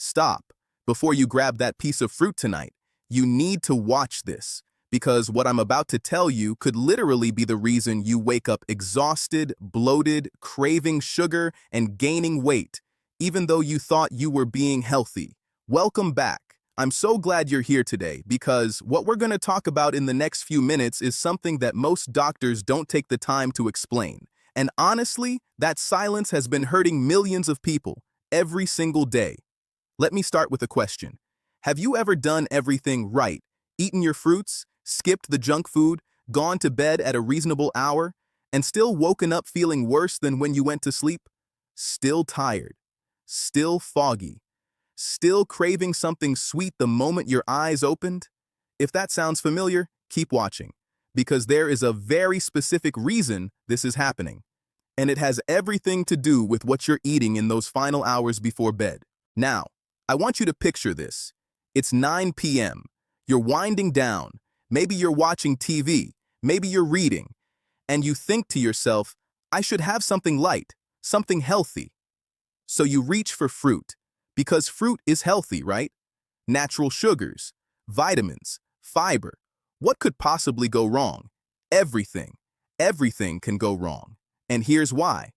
stop. Before you grab that piece of fruit tonight, you need to watch this, because what I'm about to tell you could literally be the reason you wake up exhausted, bloated, craving sugar, and gaining weight, even though you thought you were being healthy. Welcome back. I'm so glad you're here today because what we're going to talk about in the next few minutes is something that most doctors don't take the time to explain. And honestly, that silence has been hurting millions of people every single day. Let me start with a question. Have you ever done everything right, eaten your fruits, skipped the junk food, gone to bed at a reasonable hour, and still woken up feeling worse than when you went to sleep? Still tired, still foggy, still craving something sweet the moment your eyes opened? If that sounds familiar, keep watching, because there is a very specific reason this is happening. And it has everything to do with what you're eating in those final hours before bed. Now, I want you to picture this. It's 9 p.m. You're winding down. Maybe you're watching TV. Maybe you're reading. And you think to yourself, I should have something light, something healthy. So you reach for fruit, because fruit is healthy, right? Natural sugars, vitamins, fiber. What could possibly go wrong? Everything. Everything can go wrong. And here's why.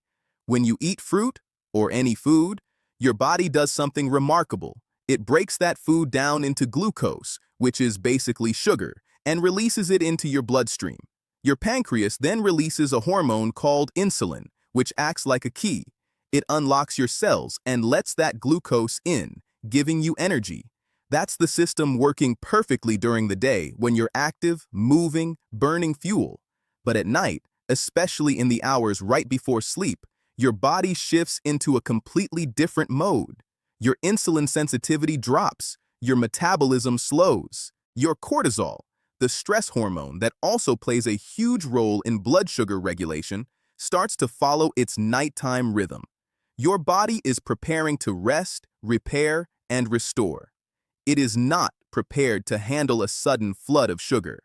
When you eat fruit, or any food, your body does something remarkable. It breaks that food down into glucose, which is basically sugar, and releases it into your bloodstream. Your pancreas then releases a hormone called insulin, which acts like a key. It unlocks your cells and lets that glucose in, giving you energy. That's the system working perfectly during the day when you're active, moving, burning fuel. But at night, especially in the hours right before sleep, your body shifts into a completely different mode. Your insulin sensitivity drops, your metabolism slows, your cortisol, the stress hormone that also plays a huge role in blood sugar regulation, starts to follow its nighttime rhythm. Your body is preparing to rest, repair, and restore. It is not prepared to handle a sudden flood of sugar.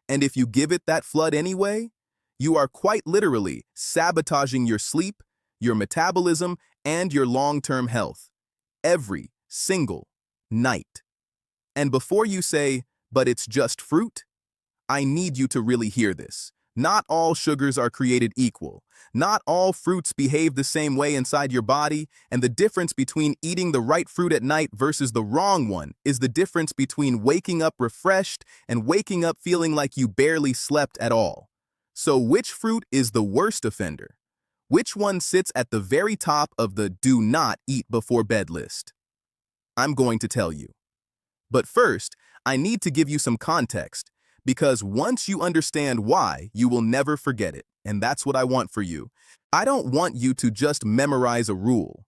And if you give it that flood anyway, you are quite literally sabotaging your sleep, your metabolism, and your long-term health. Every single night. And before you say, but it's just fruit, I need you to really hear this. Not all sugars are created equal. Not all fruits behave the same way inside your body, and the difference between eating the right fruit at night versus the wrong one is the difference between waking up refreshed and waking up feeling like you barely slept at all. So which fruit is the worst offender? Which one sits at the very top of the do not eat before bed list? I'm going to tell you. But first, I need to give you some context, because once you understand why, you will never forget it, and that's what I want for you. I don't want you to just memorize a rule.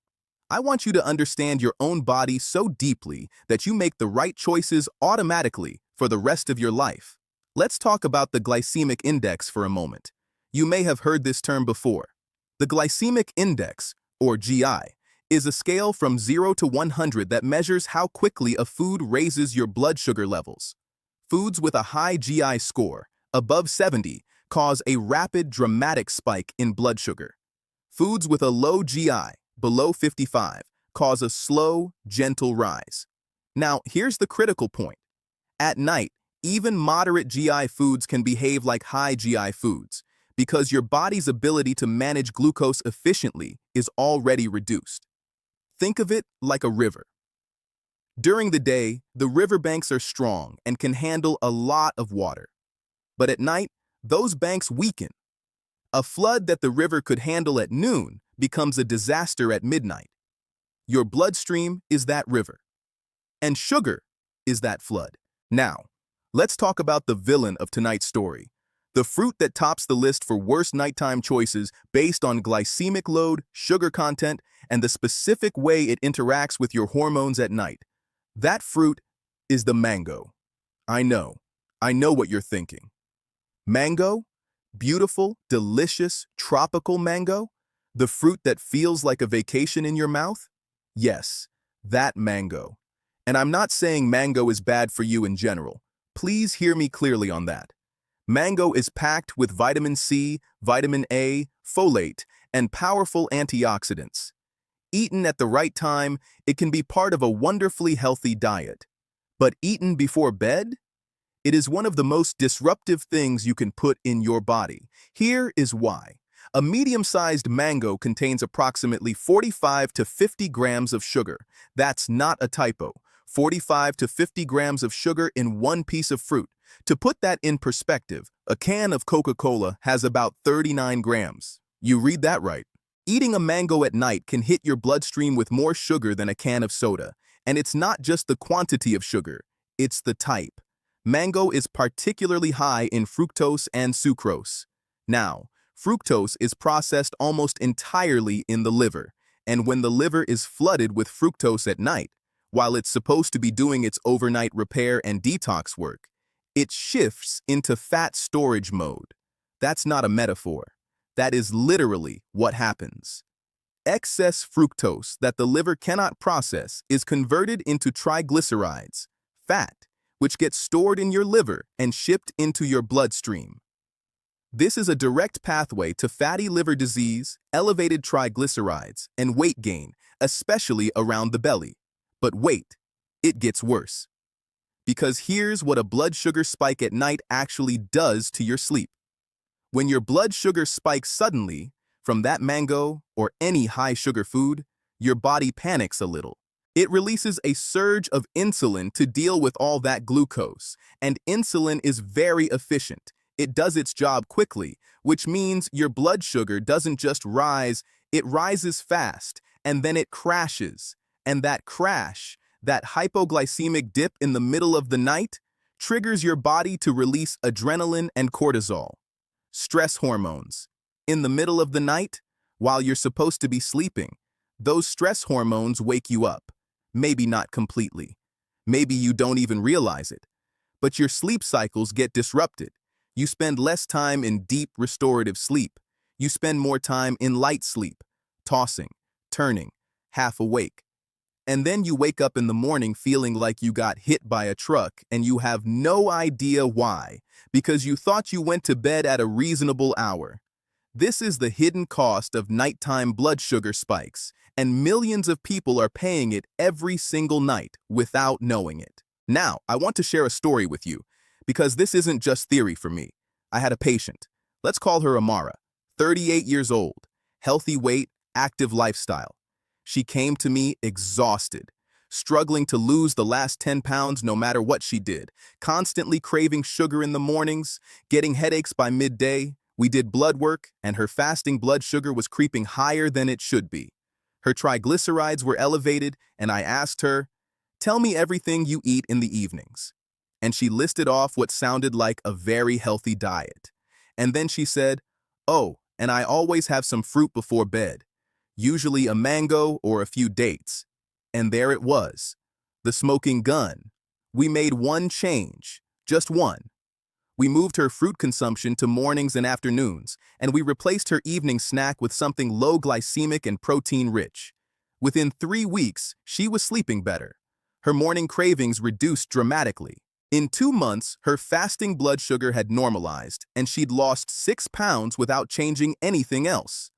I want you to understand your own body so deeply that you make the right choices automatically for the rest of your life. Let's talk about the glycemic index for a moment. You may have heard this term before. The glycemic index, or GI, is a scale from 0 to 100 that measures how quickly a food raises your blood sugar levels. Foods with a high GI score, above 70, cause a rapid, dramatic spike in blood sugar. Foods with a low GI, below 55, cause a slow, gentle rise. Now, here's the critical point. At night, even moderate GI foods can behave like high GI foods, because your body's ability to manage glucose efficiently is already reduced. Think of it like a river. During the day, the riverbanks are strong and can handle a lot of water. But at night, those banks weaken. A flood that the river could handle at noon becomes a disaster at midnight. Your bloodstream is that river. And sugar is that flood. Now, let's talk about the villain of tonight's story. The fruit that tops the list for worst nighttime choices based on glycemic load, sugar content, and the specific way it interacts with your hormones at night. That fruit is the mango. I know what you're thinking. Mango? Beautiful, delicious, tropical mango? The fruit that feels like a vacation in your mouth? Yes, that mango. And I'm not saying mango is bad for you in general. Please hear me clearly on that. Mango is packed with vitamin C, vitamin A, folate, and powerful antioxidants. Eaten at the right time, it can be part of a wonderfully healthy diet. But eaten before bed? It is one of the most disruptive things you can put in your body. Here is why. A medium-sized mango contains approximately 45 to 50 grams of sugar. That's not a typo. 45 to 50 grams of sugar in one piece of fruit. To put that in perspective, a can of Coca-Cola has about 39 grams. You read that right. Eating a mango at night can hit your bloodstream with more sugar than a can of soda. And it's not just the quantity of sugar, it's the type. Mango is particularly high in fructose and sucrose. Now, fructose is processed almost entirely in the liver, and when the liver is flooded with fructose at night, while it's supposed to be doing its overnight repair and detox work, it shifts into fat storage mode. That's not a metaphor. That is literally what happens. Excess fructose that the liver cannot process is converted into triglycerides, fat, which gets stored in your liver and shipped into your bloodstream. This is a direct pathway to fatty liver disease, elevated triglycerides, and weight gain, especially around the belly. But wait, it gets worse. Because here's what a blood sugar spike at night actually does to your sleep. When your blood sugar spikes suddenly from that mango or any high-sugar food, your body panics a little. It releases a surge of insulin to deal with all that glucose, and insulin is very efficient. It does its job quickly, which means your blood sugar doesn't just rise, it rises fast, and then it crashes. And that crash, that hypoglycemic dip in the middle of the night, triggers your body to release adrenaline and cortisol, stress hormones. In the middle of the night, while you're supposed to be sleeping, those stress hormones wake you up. Maybe not completely. Maybe you don't even realize it. But your sleep cycles get disrupted. You spend less time in deep restorative sleep. You spend more time in light sleep, tossing, turning, half awake. And then you wake up in the morning feeling like you got hit by a truck and you have no idea why, because you thought you went to bed at a reasonable hour. This is the hidden cost of nighttime blood sugar spikes, and millions of people are paying it every single night without knowing it. Now, I want to share a story with you, because this isn't just theory for me. I had a patient. Let's call her Amara, 38 years old, healthy weight, active lifestyle. She came to me exhausted, struggling to lose the last 10 pounds no matter what she did, constantly craving sugar in the mornings, getting headaches by midday. We did blood work, and her fasting blood sugar was creeping higher than it should be. Her triglycerides were elevated, and I asked her, "Tell me everything you eat in the evenings." And she listed off what sounded like a very healthy diet. And then she said, "Oh, and I always have some fruit before bed, usually a mango or a few dates." And there it was, the smoking gun. We made one change, just one. We moved her fruit consumption to mornings and afternoons, and we replaced her evening snack with something low glycemic and protein-rich. Within 3 weeks, she was sleeping better. Her morning cravings reduced dramatically. In 2 months, her fasting blood sugar had normalized, and she'd lost 6 pounds without changing anything else.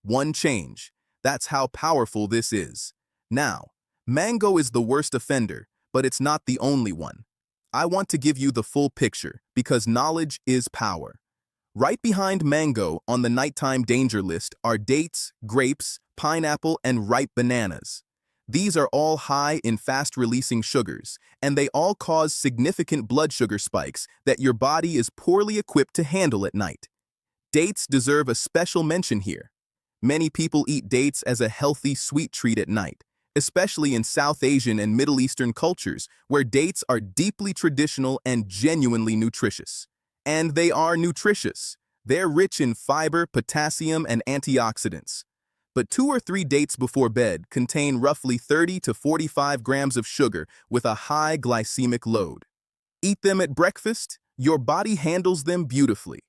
One change. That's how powerful this is. Now, mango is the worst offender, but it's not the only one. I want to give you the full picture because knowledge is power. Right behind mango on the nighttime danger list are dates, grapes, pineapple, and ripe bananas. These are all high in fast-releasing sugars, and they all cause significant blood sugar spikes that your body is poorly equipped to handle at night. Dates deserve a special mention here. Many people eat dates as a healthy sweet treat at night, especially in South Asian and Middle Eastern cultures, where dates are deeply traditional and genuinely nutritious. And they are nutritious. They're rich in fiber, potassium, and antioxidants. But 2 or 3 dates before bed contain roughly 30 to 45 grams of sugar with a high glycemic load. Eat them at breakfast, your body handles them beautifully.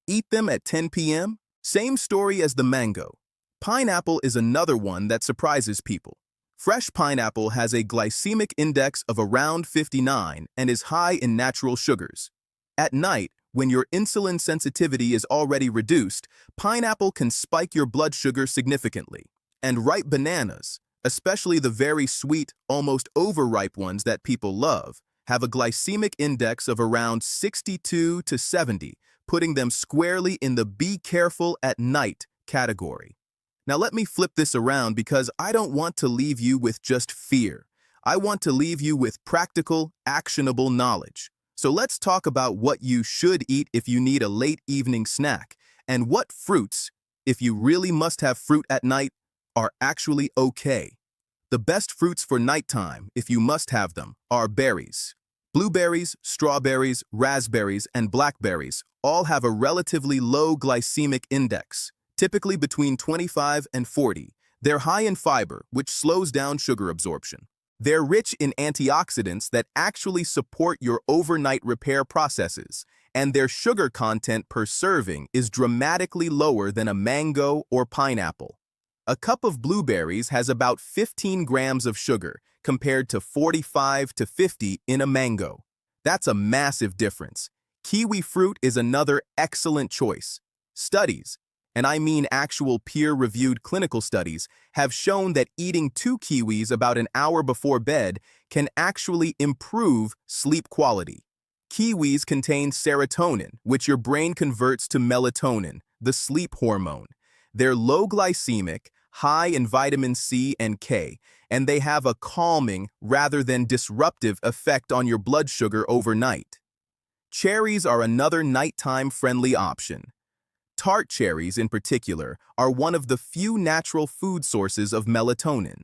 Eat them at 10 p.m., same story as the mango. Pineapple is another one that surprises people. Fresh pineapple has a glycemic index of around 59 and is high in natural sugars. At night, when your insulin sensitivity is already reduced, pineapple can spike your blood sugar significantly. And ripe bananas, especially the very sweet, almost overripe ones that people love, have a glycemic index of around 62 to 70, putting them squarely in the be careful at night category. Now let me flip this around because I don't want to leave you with just fear. I want to leave you with practical, actionable knowledge. So let's talk about what you should eat if you need a late evening snack, and what fruits, if you really must have fruit at night, are actually okay. The best fruits for nighttime, if you must have them, are berries. Blueberries, strawberries, raspberries, and blackberries all have a relatively low glycemic index, typically between 25 and 40. They're high in fiber, which slows down sugar absorption. They're rich in antioxidants that actually support your overnight repair processes, and their sugar content per serving is dramatically lower than a mango or pineapple. A cup of blueberries has about 15 grams of sugar, compared to 45 to 50 in a mango. That's a massive difference. Kiwi fruit is another excellent choice. Studies, and I mean actual peer-reviewed clinical studies, have shown that eating 2 kiwis about an hour before bed can actually improve sleep quality. Kiwis contain serotonin, which your brain converts to melatonin, the sleep hormone. They're low glycemic, high in vitamin C and K, and they have a calming rather than disruptive effect on your blood sugar overnight. Cherries are another nighttime-friendly option. Tart cherries, in particular, are one of the few natural food sources of melatonin.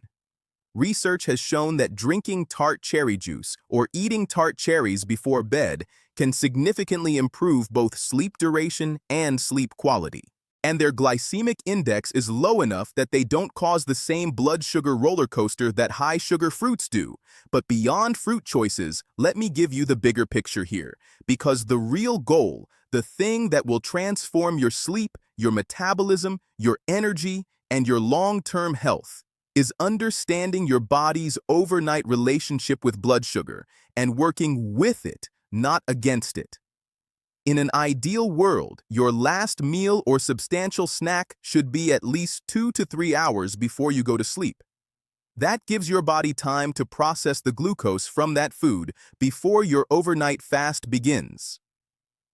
Research has shown that drinking tart cherry juice or eating tart cherries before bed can significantly improve both sleep duration and sleep quality. And their glycemic index is low enough that they don't cause the same blood sugar roller coaster that high-sugar fruits do. But beyond fruit choices, let me give you the bigger picture here, because the real goal, the thing that will transform your sleep, your metabolism, your energy, and your long-term health, is understanding your body's overnight relationship with blood sugar and working with it, not against it. In an ideal world, your last meal or substantial snack should be at least 2 to 3 hours before you go to sleep. That gives your body time to process the glucose from that food before your overnight fast begins.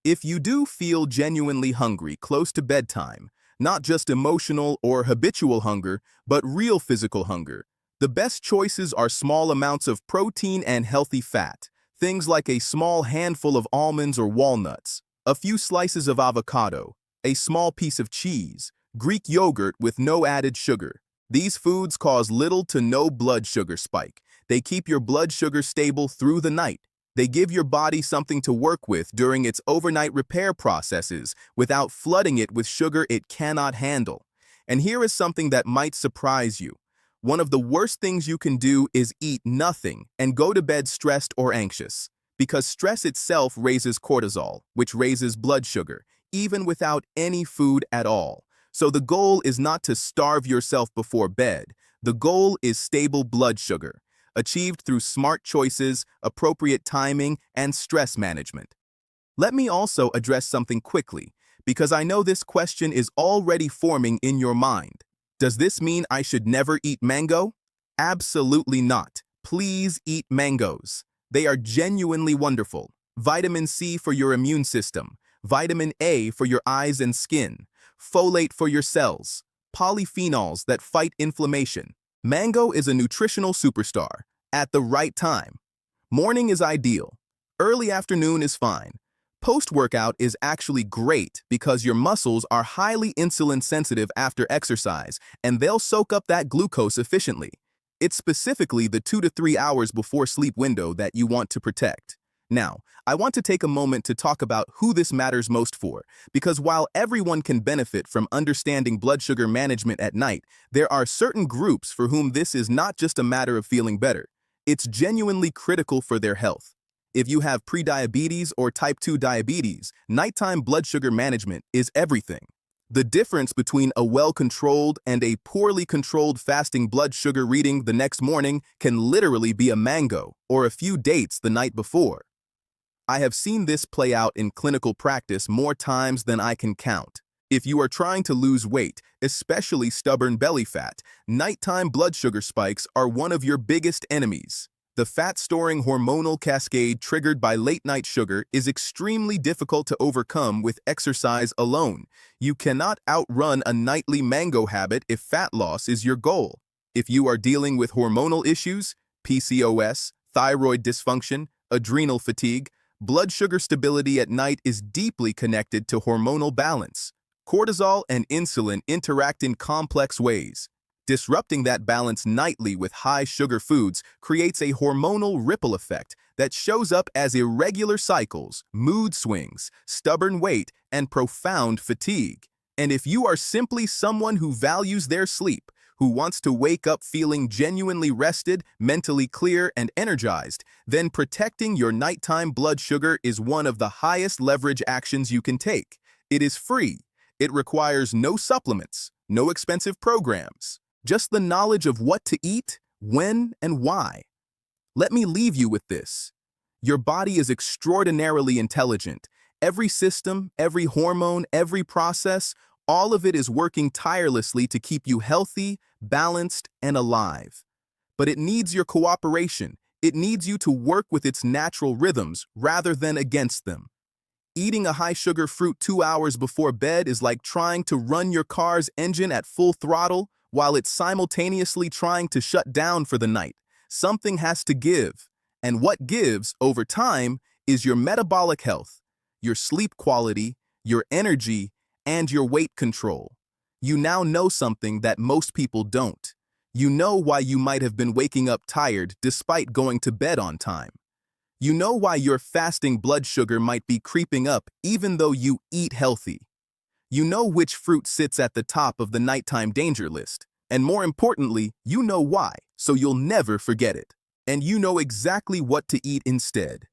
If you do feel genuinely hungry close to bedtime, not just emotional or habitual hunger, but real physical hunger, the best choices are small amounts of protein and healthy fat. Things like a small handful of almonds or walnuts, a few slices of avocado, a small piece of cheese, Greek yogurt with no added sugar. These foods cause little to no blood sugar spike. They keep your blood sugar stable through the night. They give your body something to work with during its overnight repair processes without flooding it with sugar it cannot handle. And here is something that might surprise you. One of the worst things you can do is eat nothing and go to bed stressed or anxious, because stress itself raises cortisol, which raises blood sugar, even without any food at all. So the goal is not to starve yourself before bed. The goal is stable blood sugar, achieved through smart choices, appropriate timing, and stress management. Let me also address something quickly, because I know this question is already forming in your mind. Does this mean I should never eat mango? Absolutely not. Please eat mangoes. They are genuinely wonderful. Vitamin C for your immune system, vitamin A for your eyes and skin, folate for your cells, polyphenols that fight inflammation. Mango is a nutritional superstar at the right time. Morning is ideal. Early afternoon is fine. Post-workout is actually great because your muscles are highly insulin sensitive after exercise, and they'll soak up that glucose efficiently. It's specifically the 2 to 3 hours before sleep window that you want to protect. Now, I want to take a moment to talk about who this matters most for, because while everyone can benefit from understanding blood sugar management at night, there are certain groups for whom this is not just a matter of feeling better. It's genuinely critical for their health. If you have prediabetes or type 2 diabetes, nighttime blood sugar management is everything. The difference between a well-controlled and a poorly controlled fasting blood sugar reading the next morning can literally be a mango or a few dates the night before. I have seen this play out in clinical practice more times than I can count. If you are trying to lose weight, especially stubborn belly fat, nighttime blood sugar spikes are one of your biggest enemies. The fat-storing hormonal cascade triggered by late-night sugar is extremely difficult to overcome with exercise alone. You cannot outrun a nightly mango habit if fat loss is your goal. If you are dealing with hormonal issues, PCOS, thyroid dysfunction, adrenal fatigue, blood sugar stability at night is deeply connected to hormonal balance. Cortisol and insulin interact in complex ways. Disrupting that balance nightly with high sugar foods creates a hormonal ripple effect that shows up as irregular cycles, mood swings, stubborn weight, and profound fatigue. And if you are simply someone who values their sleep, who wants to wake up feeling genuinely rested, mentally clear, and energized, then protecting your nighttime blood sugar is one of the highest leverage actions you can take. It is free. It requires no supplements, no expensive programs, just the knowledge of what to eat, when, and why. Let me leave you with this. Your body is extraordinarily intelligent. Every system, every hormone, every process, all of it is working tirelessly to keep you healthy, balanced, and alive. But it needs your cooperation. It needs you to work with its natural rhythms rather than against them. Eating a high-sugar fruit 2 hours before bed is like trying to run your car's engine at full throttle while it's simultaneously trying to shut down for the night. Something has to give. And what gives, over time, is your metabolic health, your sleep quality, your energy, and your weight control. You now know something that most people don't. You know why you might have been waking up tired despite going to bed on time. You know why your fasting blood sugar might be creeping up even though you eat healthy. You know which fruit sits at the top of the nighttime danger list. And more importantly, you know why, so you'll never forget it. And you know exactly what to eat instead.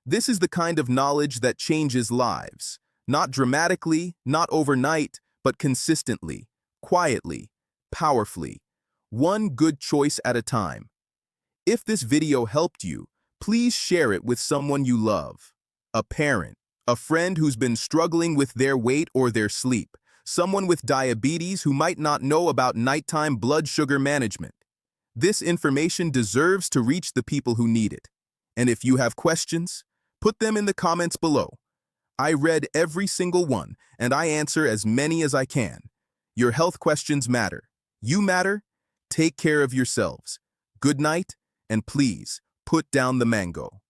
This is the kind of knowledge that changes lives. Not dramatically, not overnight, but consistently, quietly, powerfully. One good choice at a time. If this video helped you, please share it with someone you love. A parent, a friend who's been struggling with their weight or their sleep, someone with diabetes who might not know about nighttime blood sugar management. This information deserves to reach the people who need it. And if you have questions, put them in the comments below. I read every single one, and I answer as many as I can. Your health questions matter. You matter. Take care of yourselves. Good night, and please, put down the mango.